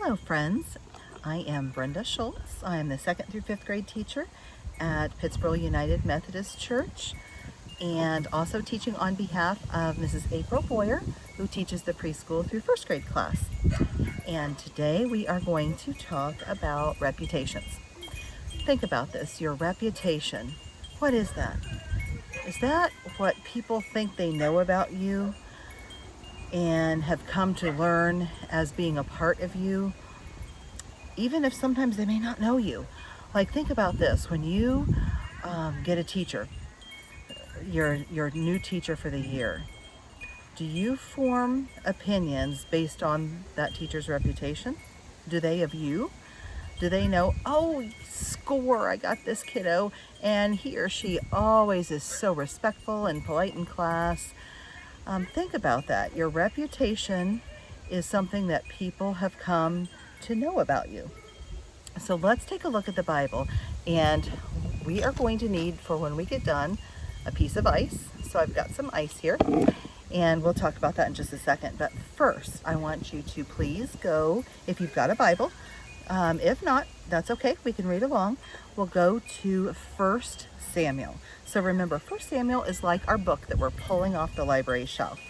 Hello friends, I am Brenda Schultz. I am the 2nd through 5th grade teacher at Pittsburgh United Methodist Church and also teaching on behalf of Mrs. April Boyer, who teaches the preschool through 1st grade class. And today we are going to talk about reputations. Think about this, your reputation. What is that? Is that what people think they know about you and have come to learn as being a part of you, even if sometimes they may not know you? Like, think about this. When you get a teacher, your new teacher for the year, do you form opinions based on that teacher's reputation? Do they of you? Do they know, oh, score, I got this kiddo, and he or she always is so respectful and polite in class? Think about that. Your reputation is something that people have come to know about you. So let's take a look at the Bible, and we are going to need, for when we get done, a piece of ice. So I've got some ice here, and we'll talk about that in just a second. But first, I want you to please go, if you've got a Bible, if not, that's okay, we can read along. We'll go to 1 Samuel. So remember, 1 Samuel is like our book that we're pulling off the library shelf.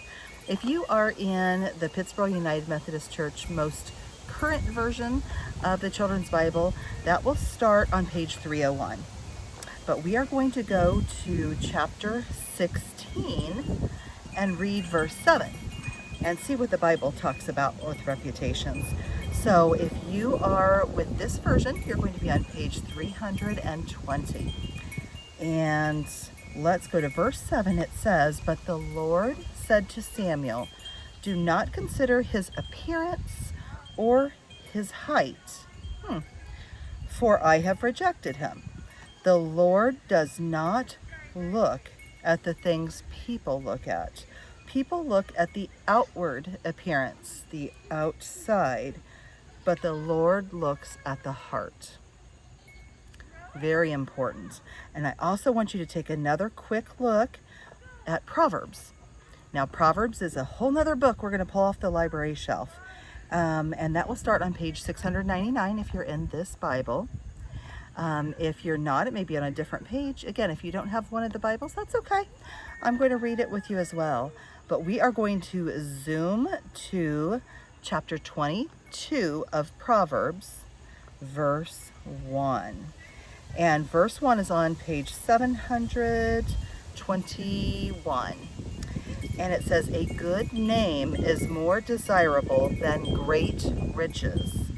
If you are in the Pittsburgh United Methodist Church most current version of the Children's Bible, that will start on page 301. But we are going to go to chapter 16 and read verse 7 and see what the Bible talks about with reputations. So if you are with this version, you're going to be on page 320. And let's go to verse 7. It says, "But the Lord said to Samuel, do not consider his appearance or his height, for I have rejected him. The Lord does not look at the things people look at. People look at the outward appearance, the outside, but the Lord looks at the heart." Very important. And I also want you to take another quick look at Proverbs. Now, Proverbs is a whole nother book we're going to pull off the library shelf. And that will start on page 699 if you're in this Bible. If you're not, it may be on a different page. Again, if you don't have one of the Bibles, that's okay. I'm going to read it with you as well. But we are going to zoom to chapter 22 of Proverbs, verse 1. And verse 1 is on page 721. And it says, "A good name is more desirable than great riches.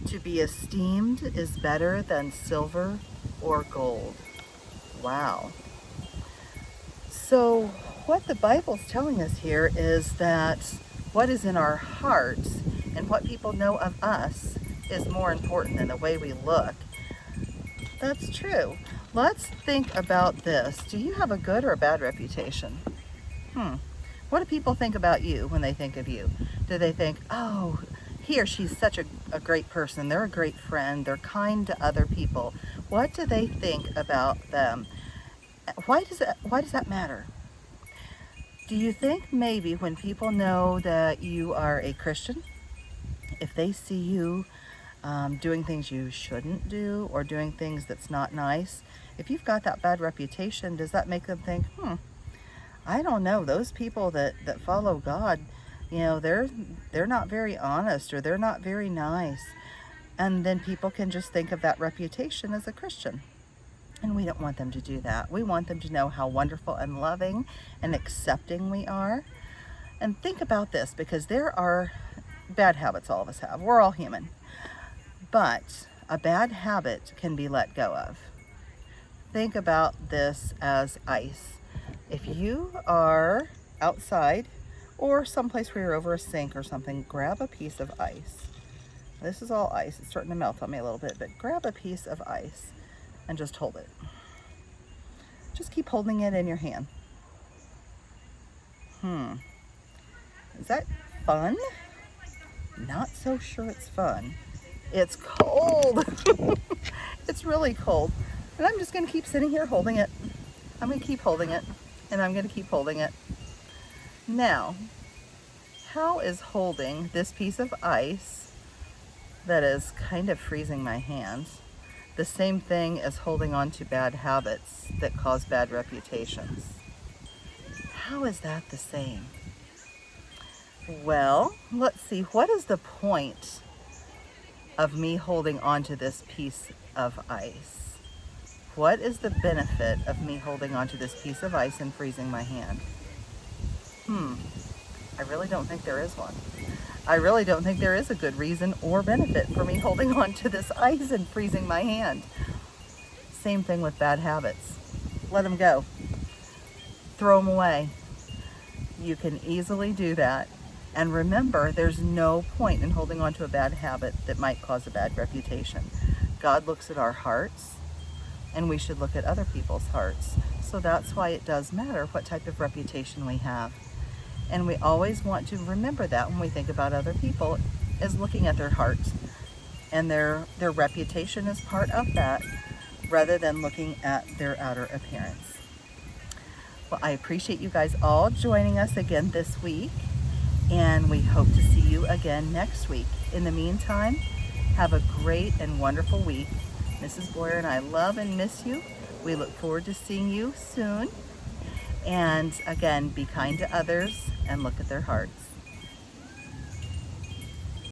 To be esteemed is better than silver or gold." Wow. So what the Bible's telling us here is that what is in our hearts and what people know of us is more important than the way we look. That's true. Let's think about this. Do you have a good or a bad reputation? What do people think about you when they think of you? Do they think, oh, he or she's such a great person, they're a great friend, they're kind to other people? What do they think about them? Why does that matter? Do you think maybe when people know that you are a Christian, if they see you doing things you shouldn't do or doing things that's not nice, if you've got that bad reputation, does that make them think, I don't know, those people that follow God, you know, they're not very honest, or they're not very nice. And then people can just think of that reputation as a Christian. And we don't want them to do that. We want them to know how wonderful and loving and accepting we are. And think about this, because there are bad habits all of us have. We're all human. But a bad habit can be let go of. Think about this as ice. If you are outside or someplace where you're over a sink or something, grab a piece of ice. This is all ice. It's starting to melt on me a little bit, but grab a piece of ice and just hold it. Just keep holding it in your hand. Is that fun? Not so sure it's fun. It's cold. It's really cold. And I'm just going to keep sitting here holding it. I'm going to keep holding it. And I'm going to keep holding it. Now, how is holding this piece of ice that is kind of freezing my hand. The same thing as holding on to bad habits that cause bad reputations. How is that the same? Well, let's see. What is the point of me holding on to this piece of ice? What is the benefit of me holding on to this piece of ice and freezing my hand? I really don't think there is one. I really don't think there is a good reason or benefit for me holding on to this ice and freezing my hand. Same thing with bad habits. Let them go. Throw them away. You can easily do that. And remember, there's no point in holding on to a bad habit that might cause a bad reputation. God looks at our hearts, and we should look at other people's hearts. So that's why it does matter what type of reputation we have. And we always want to remember that when we think about other people, is looking at their hearts. And their reputation is part of that, rather than looking at their outer appearance. Well, I appreciate you guys all joining us again this week, and we hope to see you again next week. In the meantime, have a great and wonderful week. Mrs. Boyer and I love and miss you. We look forward to seeing you soon. And again, be kind to others and look at their hearts.